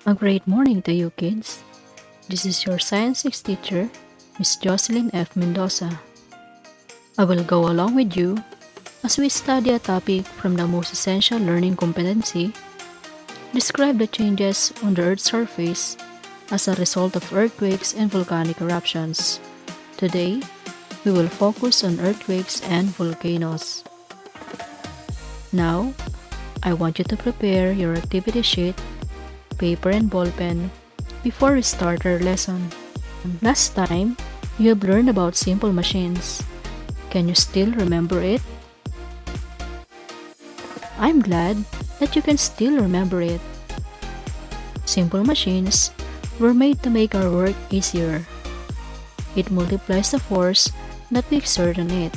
A great morning to you kids. This is your Science 6 teacher, Miss Jocelyn F. Mendoza. I will go along with you as we study a topic from the most essential learning competency, describe the changes on the Earth's surface as a result of earthquakes and volcanic eruptions. Today, we will focus on earthquakes and volcanoes. Now, I want you to prepare your activity sheet, paper and ballpen before we start our lesson. Last time, you have learned about simple machines. Can you still remember it? I'm glad that you can still remember it. Simple machines were made to make our work easier. It multiplies the force that we exert on it.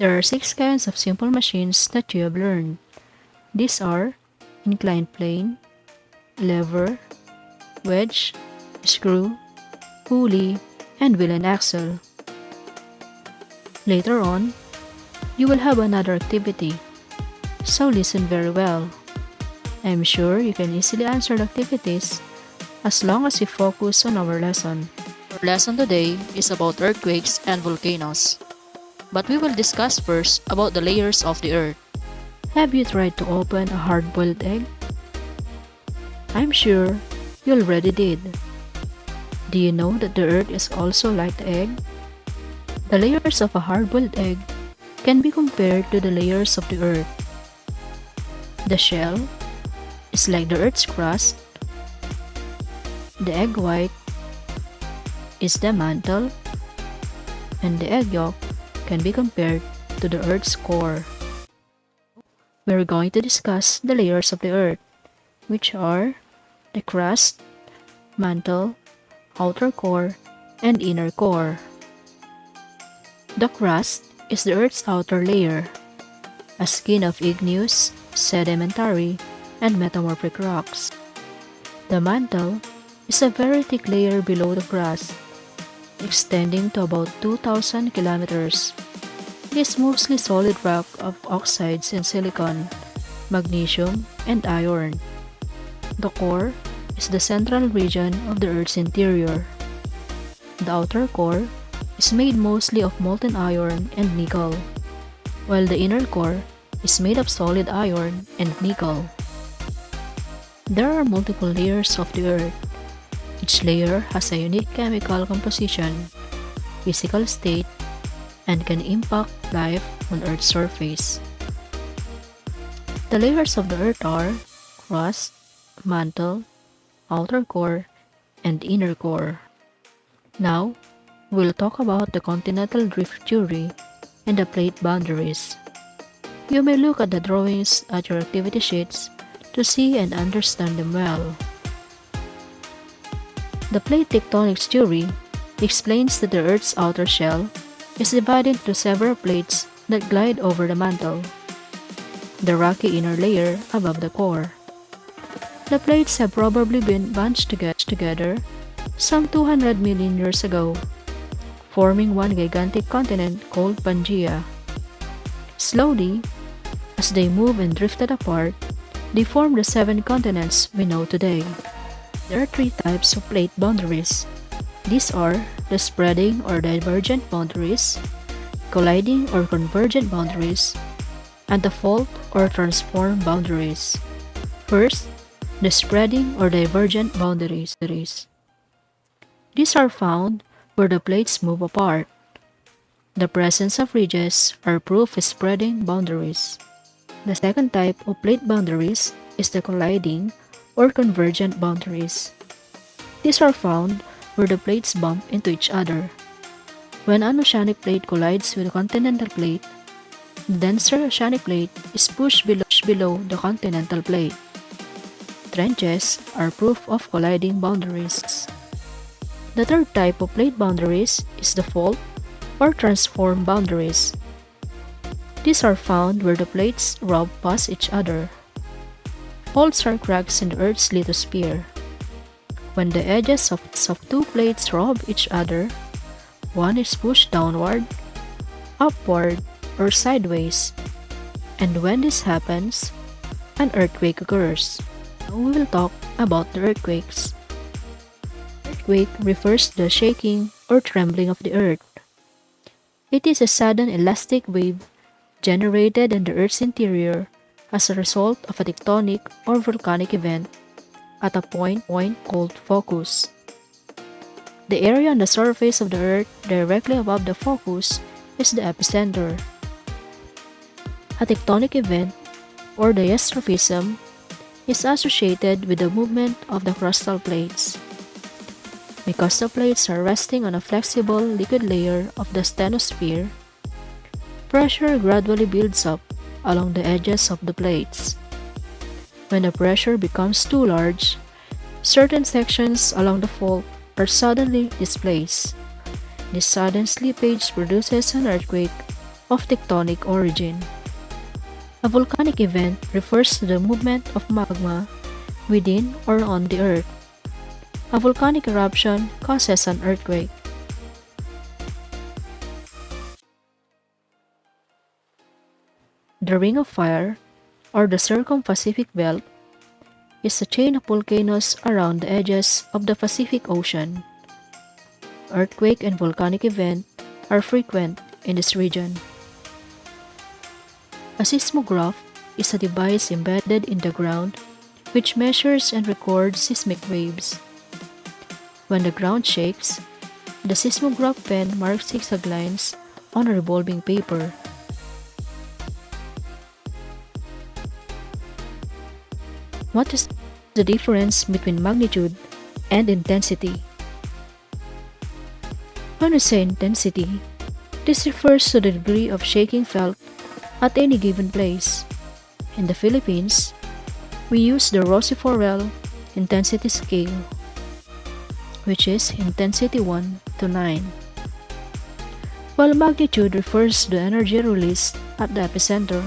There are 6 kinds of simple machines that you have learned. These are inclined plane, lever, wedge, screw, pulley, and wheel and axle. Later on, you will have another activity, so listen very well. I'm sure you can easily answer the activities as long as you focus on our lesson. Our lesson today is about earthquakes and volcanoes. But we will discuss first about the layers of the Earth. Have you tried to open a hard-boiled egg? I'm sure you already did. Do you know that the Earth is also like the egg? The layers of a hard-boiled egg can be compared to the layers of the Earth. The shell is like the Earth's crust. The egg white is the mantle, and the egg yolk can be compared to the Earth's core. We're going to discuss the layers of the Earth, which are the crust, mantle, outer core, and inner core. The crust is the Earth's outer layer, a skin of igneous, sedimentary, and metamorphic rocks. The mantle is a very thick layer below the crust, extending to about 2,000 kilometers. It is mostly solid rock of oxides and silicon, magnesium, and iron. The core is the central region of the Earth's interior. The outer core is made mostly of molten iron and nickel, while the inner core is made of solid iron and nickel. There are multiple layers of the Earth. Each layer has a unique chemical composition, physical state, and can impact life on Earth's surface. The layers of the Earth are crust, mantle, outer core, and inner core. Now, we'll talk about the continental drift theory and the plate boundaries. You may look at the drawings at your activity sheets to see and understand them well. The plate tectonics theory explains that the Earth's outer shell is divided into several plates that glide over the mantle, the rocky inner layer above the core. The plates have probably been bunched together some 200 million years ago, forming one gigantic continent called Pangaea. Slowly, as they moved and drifted apart, they formed the 7 continents we know today. There are 3 types of plate boundaries. These are the spreading or divergent boundaries, colliding or convergent boundaries, and the fault or transform boundaries. First, the spreading or divergent boundaries. These are found where the plates move apart. The presence of ridges are proof of spreading boundaries. The second type of plate boundaries is the colliding or convergent boundaries. These are found where the plates bump into each other. When an oceanic plate collides with a continental plate, the denser oceanic plate is pushed below the continental plate. Trenches are proof of colliding boundaries. The third type of plate boundaries is the fault or transform boundaries. These are found where the plates rub past each other. Faults are cracks in the Earth's lithosphere. When the edges of 2 plates rub each other, one is pushed downward, upward, or sideways, And when this happens, an earthquake occurs. Now we will talk about the earthquakes. Earthquake refers to the shaking or trembling of the earth. It is a sudden elastic wave generated in the Earth's interior as a result of a tectonic or volcanic event at a point called focus. The area on the surface of the Earth directly above the focus is the epicenter. A tectonic event, or diastrophism, is associated with the movement of the crustal plates. Because the plates are resting on a flexible liquid layer of the stenosphere, pressure gradually builds up along the edges of the plates. When the pressure becomes too large, certain sections along the fault are suddenly displaced. This sudden slippage produces an earthquake of tectonic origin. A volcanic event refers to the movement of magma within or on the earth. A volcanic eruption causes an earthquake. The Ring of Fire, or the Circum-Pacific Belt, is a chain of volcanoes around the edges of the Pacific Ocean. Earthquake and volcanic events are frequent in this region. A seismograph is a device embedded in the ground which measures and records seismic waves. When the ground shakes, the seismograph pen marks zigzag lines on a revolving paper. What is the difference between magnitude and intensity? When we say intensity, this refers to the degree of shaking felt at any given place. In the Philippines, we use the Rossiforel intensity scale, which is intensity 1 to 9, while magnitude refers to the energy released at the epicenter.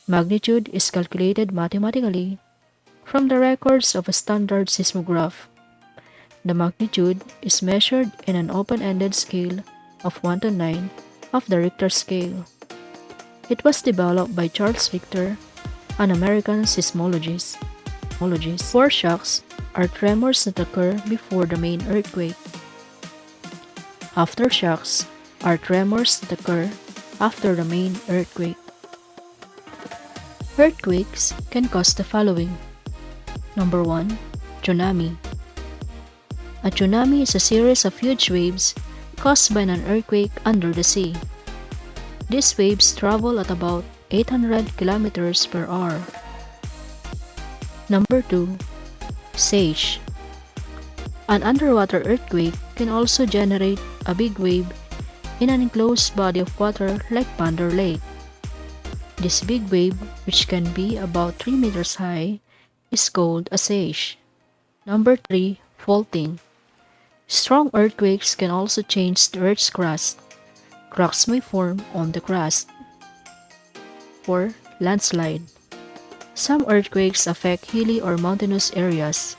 Magnitude is calculated mathematically from the records of a standard seismograph. The magnitude is measured in an open-ended scale of 1 to 9 of the Richter scale. It was developed by Charles Richter, an American seismologist. Foreshocks are tremors that occur before the main earthquake. Aftershocks are tremors that occur after the main earthquake. Earthquakes can cause the following. Number 1. Tsunami. A tsunami is a series of huge waves caused by an earthquake under the sea. These waves travel at about 800 kilometers per hour. Number 2. Sage. An underwater earthquake can also generate a big wave in an enclosed body of water like Ponder Lake. This big wave, which can be about 3 meters high, is called a sage. Number 3. Faulting. Strong earthquakes can also change the Earth's crust. Cracks may form on the crust. 4. Landslide. Some earthquakes affect hilly or mountainous areas.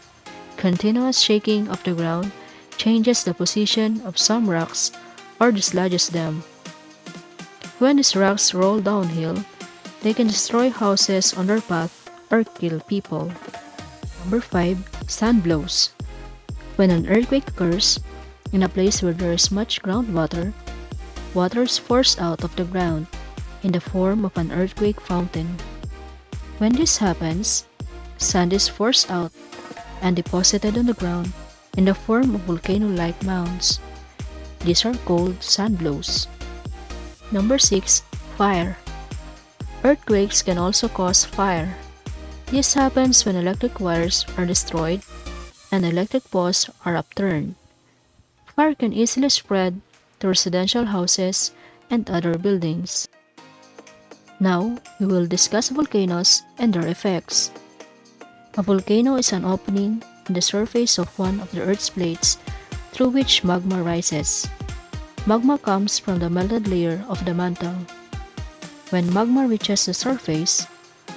Continuous shaking of the ground changes the position of some rocks or dislodges them. When these rocks roll downhill, they can destroy houses on their path or kill people. Number 5. Sand blows. When an earthquake occurs in a place where there is much groundwater, water is forced out of the ground in the form of an earthquake fountain. When this happens, sand is forced out and deposited on the ground in the form of volcano-like mounds. These are called sand blows. Number 6. Fire. Earthquakes can also cause fire. This happens when electric wires are destroyed and electric posts are upturned. Fire can easily spread to residential houses and other buildings. Now, we will discuss volcanoes and their effects. A volcano is an opening in the surface of one of the Earth's plates through which magma rises. Magma comes from the melted layer of the mantle. When magma reaches the surface,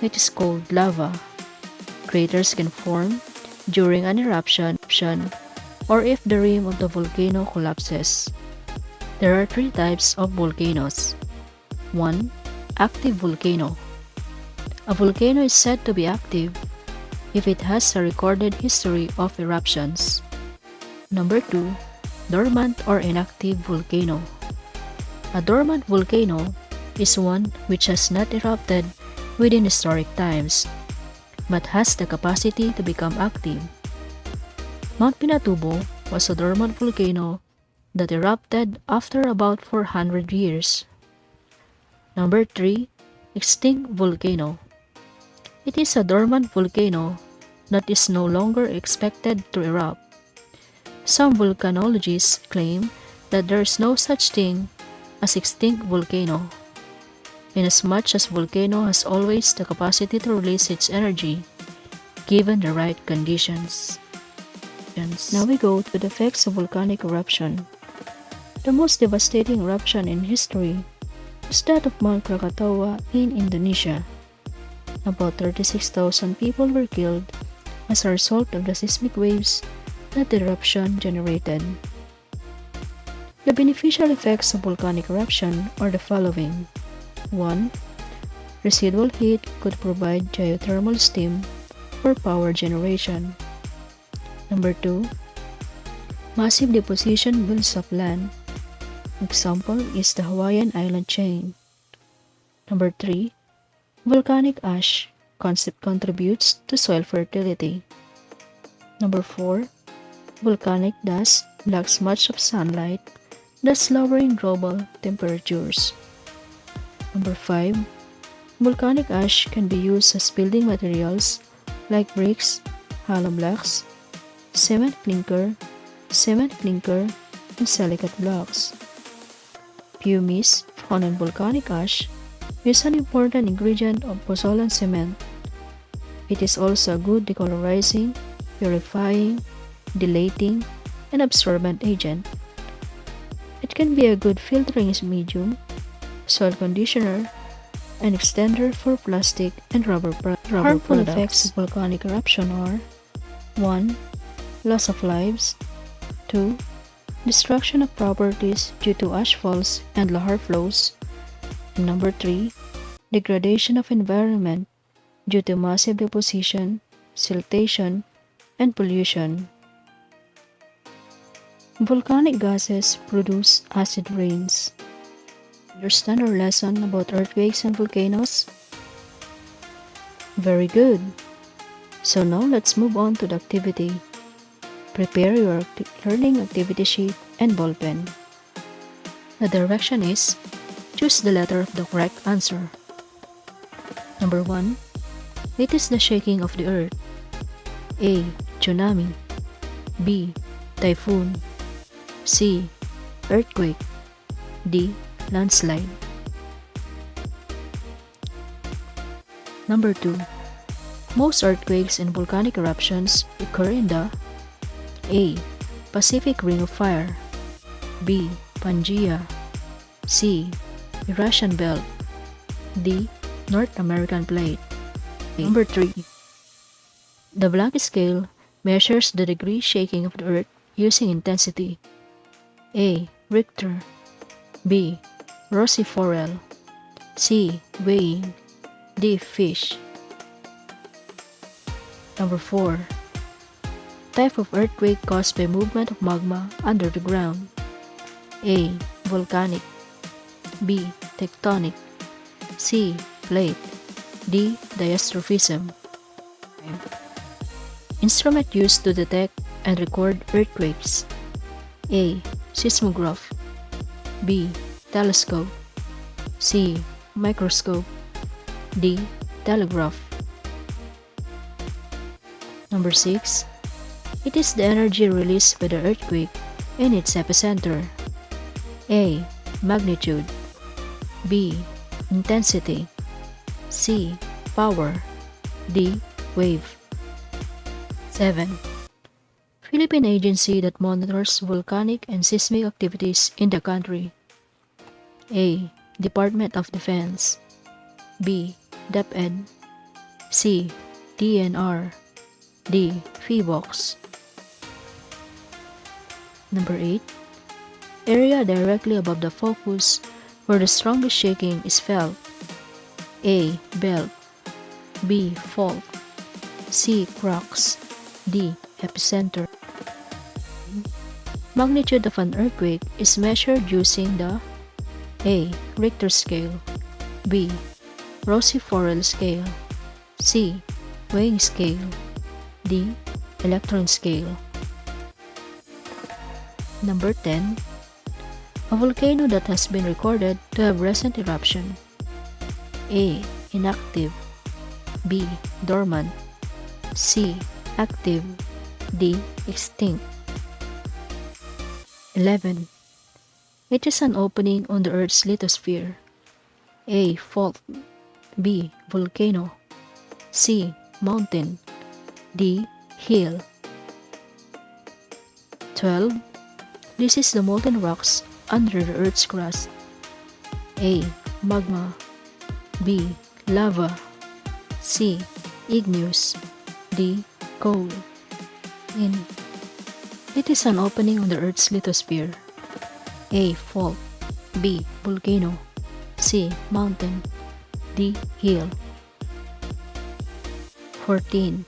it is called lava. Craters can form during an eruption or if the rim of the volcano collapses. There are 3 types of volcanoes. 1. Active volcano. A volcano is said to be active if it has a recorded history of eruptions. Number 2. Dormant or inactive volcano. A dormant volcano is one which has not erupted within historic times, but has the capacity to become active. Mount Pinatubo was a dormant volcano that erupted after about 400 years. Number 3. Extinct volcano. It is a dormant volcano that is no longer expected to erupt. Some volcanologists claim that there is no such thing as extinct volcano, inasmuch as volcano has always the capacity to release its energy given the right conditions. Now we go to the effects of volcanic eruption. The most devastating eruption in history was that of Mount Krakatoa in Indonesia. About 36,000 people were killed as a result of the seismic waves that the eruption generated. The beneficial effects of volcanic eruption are the following. 1. Residual heat could provide geothermal steam for power generation. Number 2. Massive deposition builds up land. Example is the Hawaiian island chain. Number 3. Volcanic ash contributes to soil fertility. Number 4. Volcanic dust blocks much of sunlight, thus lowering global temperatures. Number 5. Volcanic ash can be used as building materials like bricks, hollow blocks, cement clinker, and silicate blocks. Pumice, found in volcanic ash, is an important ingredient of pozzolan cement. It is also a good decolorizing, purifying, dilating, and absorbent agent. It can be a good filtering medium, soil conditioner, and extender for plastic and rubber Harmful products. Effects of volcanic eruption are 1. Loss of lives. 2. Destruction of properties due to ash falls and lahar flows. And number 3. Degradation of environment due to massive deposition, siltation, and pollution. Volcanic gases produce acid rains. Understand our lesson about earthquakes and volcanoes? Very good. So now let's move on to the activity. Prepare your learning activity sheet and ball pen. The direction is, choose the letter of the correct answer. Number 1. It is the shaking of the earth. A. Tsunami. B. Typhoon. C. Earthquake. D. Landslide. Number 2. Most earthquakes and volcanic eruptions occur in the A. Pacific Ring of Fire. B. Pangea. C. Eurasian Belt. D. North American Plate. Number 3. The Planck scale measures the degree shaking of the earth using intensity. A. Richter. B. Rossiforel. C. Weighing. D. Fish. Number 4. Type of earthquake caused by movement of magma under the ground. A. Volcanic. B. Tectonic. C. Plate. D. Diastrophism. Instrument used to detect and record earthquakes. A. Seismograph. B. Telescope. C. Microscope. D. Telegraph. Number 6. It is the energy released by the earthquake in its epicenter. A. Magnitude. B. Intensity. C. Power. D. Wave. 7. Philippine agency that monitors volcanic and seismic activities in the country. A. Department of Defense. B. DepEd. C. DNR. D. PHIVOX. Number 8. Area directly above the focus where the strongest shaking is felt. A. Belt, B. Fault, C. Crux, D. Epicenter. Magnitude of an earthquake is measured using the A. Richter scale, B. Rossy-Forel scale, C. Weighing scale, D. Electron scale. Number 10. A volcano that has been recorded to have recent eruption. A. Inactive, B. Dormant, C. Active, D. Extinct. 11. It is an opening on the Earth's lithosphere. A. Fault, B. Volcano, C. Mountain, D. Hill. 12. This is the molten rocks under the Earth's crust. A. Magma, B. Lava, C. Igneous, D. Coal. In. It is an opening on the Earth's lithosphere. A. Fault, B. Volcano, C. Mountain, D. Hill. 14.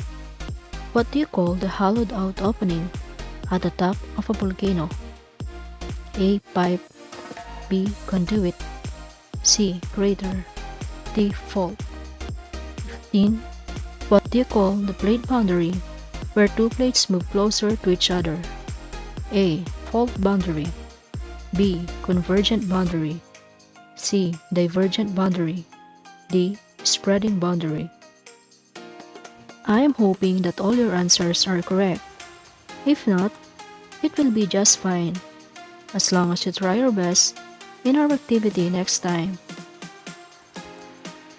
What do you call the hollowed out opening at the top of a volcano? A. Pipe, B. Conduit, C. Crater, D. Fault. 15. What do you call the plate boundary where two plates move closer to each other? A. Fault boundary, B. Convergent boundary, C. Divergent boundary, D. Spreading boundary. I am hoping that all your answers are correct. If not, it will be just fine, as long as you try your best in our activity next time.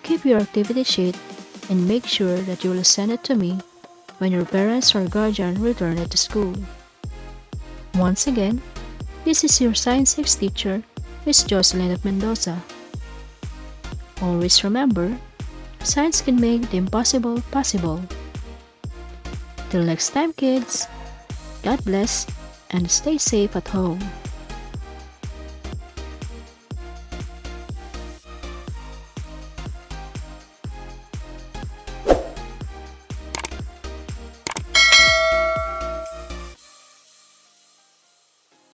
Keep your activity sheet and make sure that you will send it to me when your parents or guardian return it to school. Once again, this is your Science 6 teacher, Miss Jocelyn of Mendoza. Always remember, science can make the impossible possible. Till next time, kids, God bless and stay safe at home.